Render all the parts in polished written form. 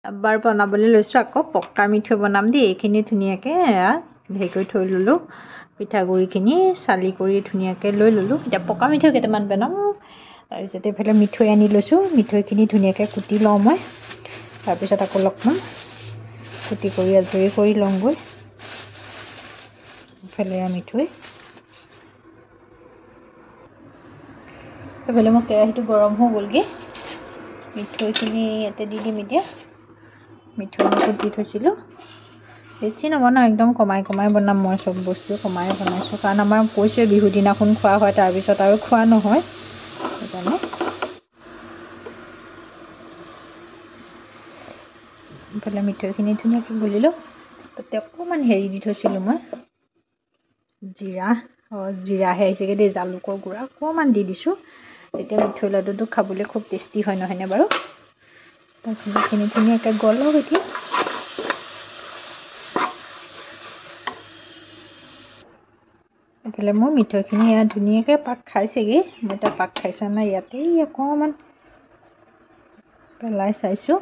এবাৰ বনাবলৈ লৈছোঁ আকৌ পকা মিঠৈ বনাম দেই। এইখিনি ধুনীয়াকৈ হেৰি কৰি থৈ ল'লোঁ, পিঠাগুড়িখিনি চালি কৰি ধুনীয়াকৈ লৈ ল'লোঁ। এতিয়া পকা মিঠৈ কেইটামান বনাম। তাৰপিছত এইফালে মিঠৈ আনি লৈছোঁ, মিঠৈখিনি ধুনীয়াকৈ কুটি লওঁ মই। তাৰপিছত আকৌ লগ পাম, কুটি কৰি আজৰি কৰি লওঁগৈ। এইফালে মিঠৈ, এইফালে মোৰ কেৰাহীটো গৰম হৈ গ'লগৈ। মিঠৈখিনি ইয়াতে দি দিম এতিয়া। মিঠৈ কুটি থৈছিলোঁ, বেছি নবনাওঁ, একদম কমাই কমাই বনাম। মই চব বস্তু কমাই বনাইছোঁ, কাৰণ আমাৰ কৈছোৱে বিহু দিনাখন খোৱা হয়, তাৰপিছত আৰু খোৱা নহয়, সেইকাৰণে। এইফালে মিঠৈখিনি ধুনীয়াকৈ গুলিলোঁ। তাতে অকণমান হেৰি দি থৈছিলোঁ মই, জিৰাহে আহিছেগৈ দেই, জালুকৰ গুড়া অকণমান দি দিছোঁ। তেতিয়া মিঠৈ লাডুটো খাবলৈ খুব টেষ্টি হয়, নহয়নে বাৰু? তাৰপিছত এইখিনি ধুনীয়াকৈ গলক এতিয়া। এইফালে মোৰ মিঠৈখিনি ইয়াত ধুনীয়াকৈ পাক খাইছেগৈ। মই এতিয়া পাক খাইছে নাই ইয়াতেই অকণমান পেলাই চাইছোঁ।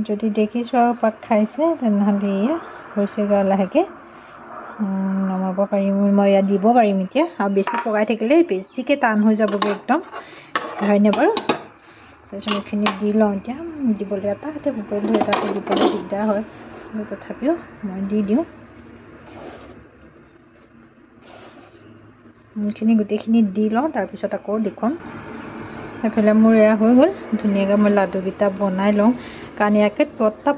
যদি দেখিছোঁ আৰু পাক খাইছে, তেনেহ'লে এয়া হৈছেগৈ লাহেকৈ। নমাব পাৰিম, মই ইয়াত দিব পাৰিম এতিয়া। আৰু বেছি পকাই থাকিলে বেছিকৈ টান হৈ যাবগৈ একদম, হয়নে বাৰু? তাৰপিছত এইখিনি দি লওঁ এতিয়া। দিবলৈ এটা হাতে মোবাইলটো এটাতে দিবলৈ দিগদাৰ হয়, তথাপিও মই দি দিওঁ। এইখিনি গোটেইখিনি দি লওঁ, তাৰপিছত আকৌ দেখুৱাম। সেইফালে মোৰ এয়া হৈ গ'ল ধুনীয়াকৈ। মই লাডুকেইটা বনাই লওঁ, কাৰণ ইয়াকে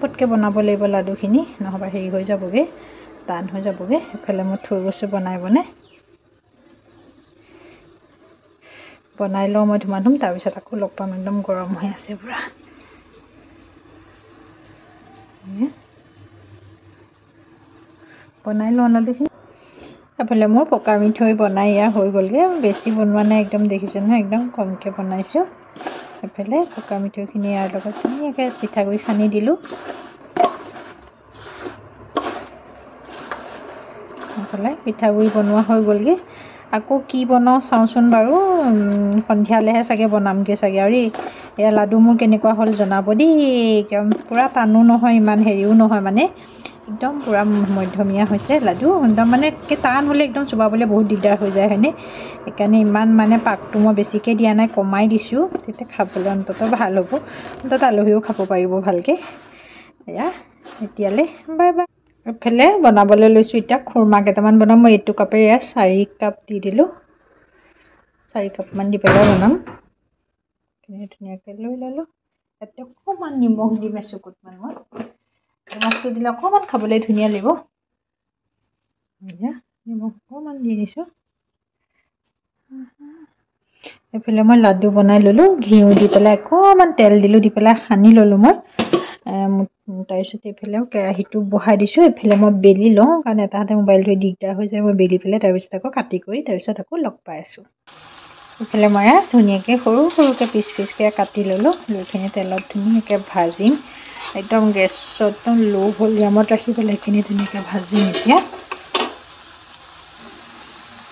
পটকৈ বনাব লাগিব লাডুখিনি, নহ'বা হেৰি হৈ যাবগৈ, টান হৈ যাবগৈ। সেইফালে মই থৈ গৈছোঁ বনাই লওঁ মই ধুমাধুম। তাৰপিছত আকৌ লগ পাম, একদম গৰম হৈ আছে পূৰা। বনাই লওঁ লাডুখিনি। এইফালে মোৰ পকা মিঠৈ বনাই এয়া হৈ গ'লগৈ। বেছি বনোৱা নাই, একদম দেখিছোঁ নহয়, একদম কমকৈ বনাইছোঁ। এইফালে পকা মিঠৈখিনি ইয়াৰ লগত ধুনীয়াকৈ পিঠাগুড়ি সানি দিলোঁ। এইফালে পিঠাগুড়ি বনোৱা হৈ গ'লগৈ। আকৌ কি বনাওঁ চাওঁচোন বাৰু, সন্ধিয়ালৈহে চাগে বনামগৈ চাগে। আৰু এয়া লাডু মোৰ কেনেকুৱা হ'ল জনাব দেই। একদম পূৰা টানো নহয়, ইমান হেৰিও নহয়, মানে একদম পূৰা মধ্যমীয়া হৈছে লাডু। একদম মানে টান হ'লে একদম চুবাবলৈ বহুত দিগদাৰ হৈ যায়, হয়নে? সেইকাৰণে ইমান মানে পাকটো মই বেছিকৈ দিয়া নাই, কমাই দিছোঁ। তেতিয়া খাবলৈ অন্ততঃ ভাল হ'ব, অন্ততঃ আলহীও খাব পাৰিব ভালকৈ। এয়া এতিয়ালৈ বাই বাই। এইফালে বনাবলৈ লৈছোঁ এতিয়া খুৰমা কেইটামান বনাম। মই এইটো কাপেৰে 4 কাপ দি দিলোঁ, 4 কাপমান দি পেলাই বনাম। ধুনীয়াকৈ লৈ ল'লোঁ। ইয়াতে অকণমান নিমখ দিম, এচুকুটমান মই। নিমখটো দিলে অকণমান খাবলৈ ধুনীয়া লাগিব। নিমখ অকণমান দি দিছোঁ। এইফালে মই লাডু বনাই ল'লোঁ, ঘিউ দি পেলাই অকণমান তেল দিলোঁ, দি পেলাই সানি ল'লোঁ মই। তাৰপিছত এইফালেও কেৰাহীটো বহাই দিছোঁ। এইফালে মই বেলি লওঁ, কাৰণ এটা হাতে মোবাইল ধৰি দিগদাৰ হৈ যায়। মই বেলি পেলাই তাৰপিছত আকৌ কাটি কৰি তাৰপিছত আকৌ লগ পাই আছোঁ। এইফালে মই ধুনীয়াকৈ সৰু সৰুকৈ পিচকৈ কাটি ল'লোঁ। এইখিনি তেলত ধুনীয়াকৈ ভাজিম, একদম গেছত একদম ল' ভলিউমত ৰাখি পেলাই এইখিনি ধুনীয়াকৈ ভাজিম এতিয়া।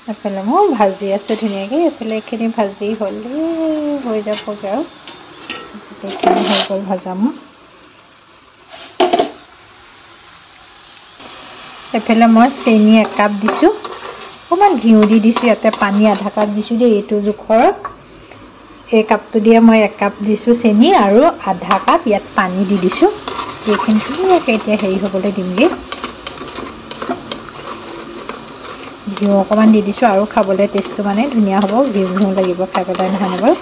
এইফালে মই ভাজি আছোঁ ধুনীয়াকৈ। এইফালে এইখিনি ভাজি হ'লেই হৈ যাবগৈ আৰু। এইখিনি হৈ গ'ল ভজা মোৰ। এইফালে মই চেনি 1 কাপ দিছোঁ, অকণমান ঘিউ দি দিছোঁ। ইয়াতে পানী আধা কাপ দিছোঁ দেই, এইটো জোখৰ। এই কাপটো দিয়ে মই 1 কাপ দিছোঁ চেনি, আৰু আধা কাপ ইয়াত পানী দি দিছোঁ। এইখিনি ধুনীয়াকৈ এতিয়া হেৰি হ'বলৈ দিমগৈ। ঘিউ অকণমান দি দিছোঁ, আৰু খাবলৈ টেষ্টটো মানে ধুনীয়া হ'ব। ঘিউ ঘিউ লাগিব খাই পেলাই, নহয়নে বাৰু?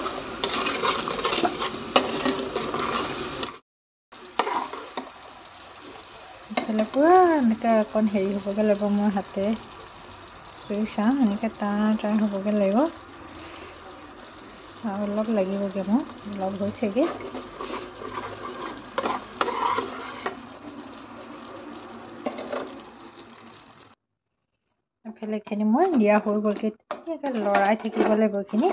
এইফালে পূৰা এনেকৈ অকণ হেৰি হ'বগৈ লাগিব। মই হাতেৰে চুই চাওঁ, এনেকৈ টান হ'বগৈ লাগিব। আৰু অলপ লাগিবগৈ, মোৰ অলপ হৈছেগৈ। এইফালে এইখিনি মই দিয়া হৈ গ'লগৈ। ধুনীয়াকৈ লৰাই থাকিব লাগিব এইখিনি।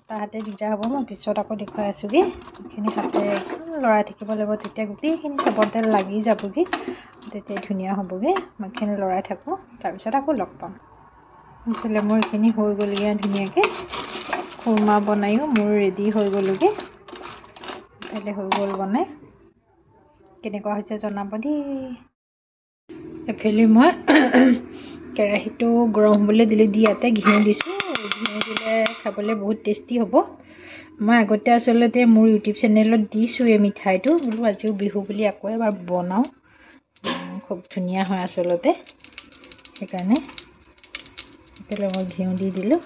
তাহাঁতে দিগদাৰ হ'ব, মই পিছত আকৌ দেখুৱাই আছোঁগৈ। এইখিনি হাতেৰে একদম লৰাই থাকিব লাগিব, তেতিয়া গোটেইখিনি চবতে লাগি যাবগৈ, তেতিয়া ধুনীয়া হ'বগৈ। মই এইখিনি লৰাই থাকোঁ, তাৰপিছত আকৌ লগ পাম। এইফালে মোৰ এইখিনি হৈ গ'লগৈ ধুনীয়াকৈ। খুৰমা বনায়ো মোৰ ৰেডি হৈ গ'লগৈ। এইফালে হৈ গ'ল বনাই। কেনেকুৱা হৈছে জনাব দেই। এফালে মই কেৰাহীটো গৰম হ'বলৈ দিলে দি ইয়াতে ঘিউ দিছোঁ। ঘিউ দিলে খাবলৈ বহুত টেষ্টি হ'ব। মই আগতে আচলতে মোৰ ইউটিউব চেনেলত দিছোঁ এই মিঠাইটো, বোলো আজিও বিহু বুলি আকৌ এবাৰ বনাওঁ। খুব ধুনীয়া হয় আচলতে, সেইকাৰণে এফালে মই ঘিউ দি দিলোঁ।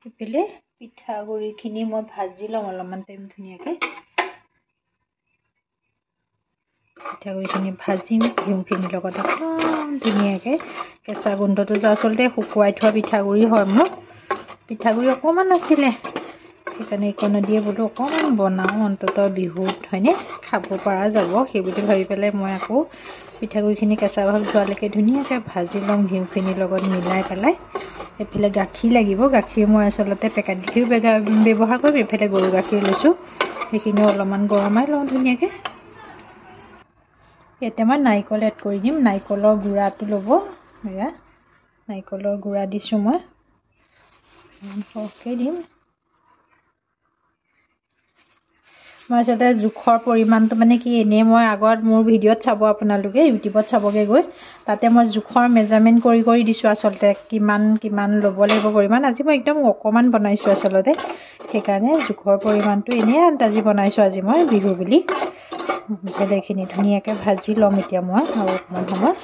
এফালে পিঠাগুড়িখিনি মই ভাজি ল'ম অলপমান টাইম ধুনীয়াকৈ। পিঠাগুড়িখিনি ভাজিম ঘিউখিনিৰ লগত একদম ধুনীয়াকৈ। কেঁচা গোন্ধটো যে আচলতে শুকুৱাই থোৱা পিঠাগুড়ি হয় মোৰ। পিঠাগুড়ি অকণমান আছিলে, সেইকাৰণে এইকণ দিয়ে বোলো অকণমান বনাওঁ, অন্ততঃ বিহুত হয়নে খাব পৰা যাব সেইবুলি ভাবি পেলাই মই আকৌ পিঠাগুড়িখিনি কেঁচা ভাৱ যোৱালৈকে ধুনীয়াকৈ ভাজি ল'ম ঘিউখিনিৰ লগত মিলাই পেলাই। এইফালে গাখীৰ লাগিব। গাখীৰ মই আচলতে পেকেট গাখীৰ ব্যৱহাৰ কৰিম। এইফালে গৰু গাখীৰ লৈছোঁ, সেইখিনিও অলপমান গৰমাই লওঁ ধুনীয়াকৈ। ইয়াতে মই নাৰিকল এড কৰি দিম। নাৰিকলৰ গুড়াটো ল'ব, এয়া নাৰিকলৰ গুড়া দিছোঁ মই, সৰহকৈ দিম। মই আচলতে জোখৰ পৰিমাণটো মানে কি, এনেই মই আগত মোৰ ভিডিঅ'ত চাব আপোনালোকে, ইউটিউবত চাবগৈ গৈ, তাতে মই জোখৰ মেজাৰমেণ্ট কৰি কৰি দিছোঁ আচলতে কিমান ল'ব লাগিব পৰিমাণ। আজি মই একদম অকণমান বনাইছোঁ আচলতে, সেইকাৰণে জোখৰ পৰিমাণটো এনেই আন্দাজি বনাইছোঁ আজি মই বিহু বুলি। এইখিনি ধুনীয়াকৈ ভাজি ল'ম এতিয়া মই আৰু অকণমান সময়।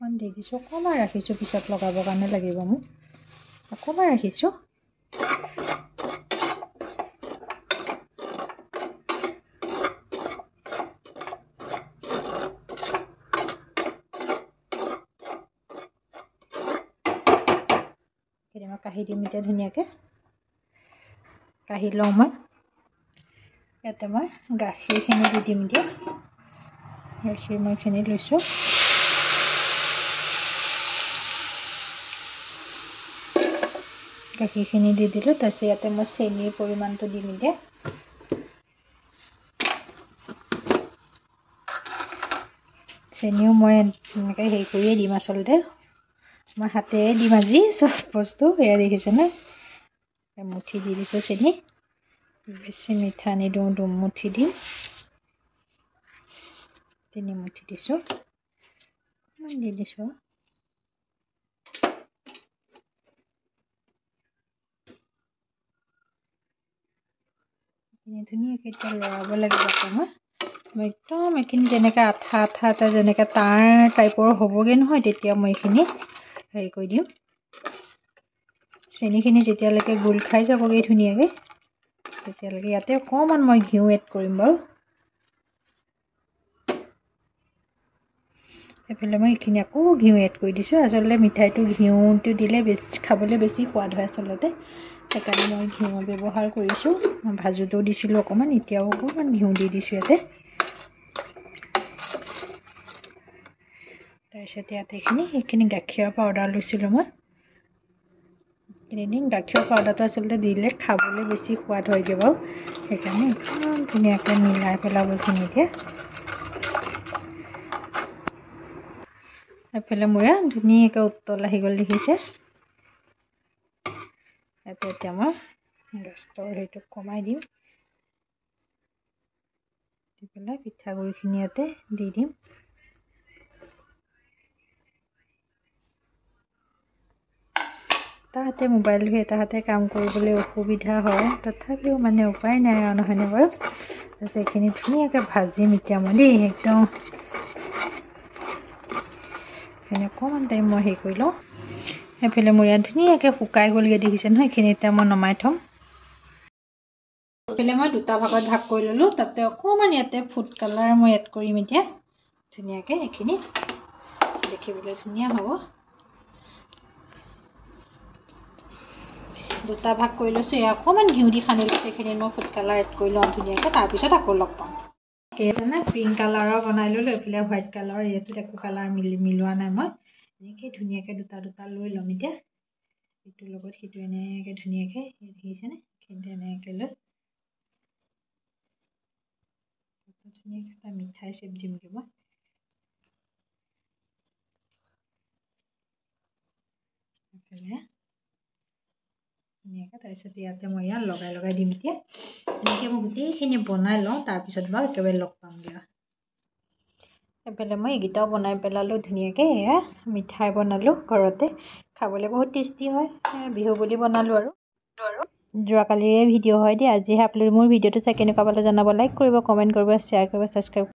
অকণমান দি দিছোঁ, অকণমান ৰাখিছোঁ, পিছত লগাবৰ কাৰণে লাগিব মোক, অকণমান ৰাখিছোঁ। মই কাঢ়ি দিম এতিয়া ধুনীয়াকৈ, কাঢ়ি লওঁ মই। ইয়াতে মই গাখীৰখিনি দি দিম এতিয়া। গাখীৰ মই এইখিনি লৈছোঁ। গাখীৰখিনি দি দিলোঁ। তাৰপিছত ইয়াতে মই চেনিৰ পৰিমাণটো দিম এতিয়া। চেনিও মই এনেকৈ হেৰি কৰিয়ে দিম আচলতে, মই হাতেৰে দিম আজি চব বস্তু। এয়া দেখিছেনে, এমুঠি দি দিছোঁ চেনি, বেছি মিঠা নিদিওঁ, দুমুঠি দিম, 3 মুঠি দিছোঁ, অকণমান দি দিছোঁ। ধুনীয়াকৈ এতিয়া লৰাব লাগিব আকৌ মই একদম এইখিনি যেনেকৈ আঠা আঠা এটা যেনেকৈ তাৰ টাইপৰ হ'বগৈ নহয়, তেতিয়া মই এইখিনি হেৰি কৰি দিম। চেনিখিনি যেতিয়ালৈকে গোল খাই যাবগৈ ধুনীয়াকৈ, তেতিয়ালৈকে ইয়াতে অকণমান মই ঘিউ এড কৰিম বাৰু। এইফালে মই এইখিনি আকৌ ঘিউ এড কৰি দিছোঁ। আচলতে মিঠাইটো ঘিউটো দিলে খাবলৈ বেছি সোৱাদ হয় আচলতে, সেইকাৰণে মই ঘিউ ব্যৱহাৰ কৰিছোঁ। মই ভাজোতেও দিছিলোঁ অকণমান, এতিয়াও অকণমান ঘিউ দি দিছোঁ ইয়াতে। তাৰপিছত ইয়াত এইখিনি গাখীৰৰ পাউডাৰ লৈছিলোঁ মই, এইখিনি গাখীৰৰ পাউডাৰটো আচলতে দিলে খাবলৈ বেছি সোৱাদ হয়গৈ বাৰু, সেইকাৰণে একদম ধুনীয়াকৈ মিলাই পেলাব এইখিনি এতিয়া। এইফালে মোৰ ধুনীয়াকৈ উতল আহি গ'ল দেখিছে। ইয়াতে এতিয়া মই গেছৰ হেৰিটো কমাই দিম, দি পেলাই পিঠাগুড়িখিনি ইয়াতে দি দিম। এটা হাতে মোবাইল ধৰি এটা হাতে কাম কৰিবলৈ অসুবিধা হয়, তথাপিও মানে উপায় নাই আৰু নহয়নে বাৰু। তাৰপিছত এইখিনি ধুনীয়াকৈ ভাজিম এতিয়া মই দেই, একদম এইখিনি অকণমান টাইম মই হেৰি কৰি লওঁ। সেইফালে মোৰ ইয়াত ধুনীয়াকৈ শুকাই গ'লগৈ দেখিছে নহয়, এইখিনি এতিয়া মই নমাই থ'ম। এইফালে মই দুটা ভাগত ভাগ কৰি ল'লোঁ, তাতে অকণমান ইয়াতে ফুড কালাৰ মই এড কৰিম এতিয়া ধুনীয়াকৈ। এইখিনি দেখিবলৈ ধুনীয়া হ'ব। দুটা ভাগ কৰি লৈছোঁ, এয়া অকণমান ঘিউ দি সানি লৈছোঁ, এইখিনি মই ফুড কালাৰ এড কৰি লওঁ ধুনীয়াকৈ, তাৰপিছত আকৌ লগ পাম। সেইকাৰণে পিংক কালাৰৰ বনাই ল'লোঁ, এইফালে হোৱাইট কালাৰ, ইয়াতো একো কালাৰ মিলোৱা নাই মই। এনেকৈ ধুনীয়াকৈ দুটা দুটা লৈ ল'ম এতিয়া। ইটোৰ লগত সিটো এনেকৈ ধুনীয়াকৈ দেখিছেনে কিন্তু এনেকৈ লৈ ধুনীয়াকৈ এটা মিঠাই চেপ দিমগৈ মই ধুনীয়াকৈ তাৰপিছত ইয়াতে মই ইয়াত লগাই দিম এতিয়া এনেকৈ মই গোটেইখিনি বনাই লওঁ তাৰপিছত বাৰু একেবাৰে লগ পামগৈ এইফালে মই এইকেইটাও বনাই পেলালোঁ ধুনীয়াকৈ এয়া মিঠাই বনালোঁ ঘৰতে খাবলৈ বহুত টেষ্টি হয় বিহু বুলি বনালোঁ আৰু যোৱাকালিৰে ভিডিঅ' হয় দেই আজিহে আপলোড মোৰ ভিডিঅ'টো চাই কেনেকুৱা পালে জনাব লাইক কৰিব কমেণ্ট কৰিব শ্বেয়াৰ কৰিব ছাবস্ক্ৰাইব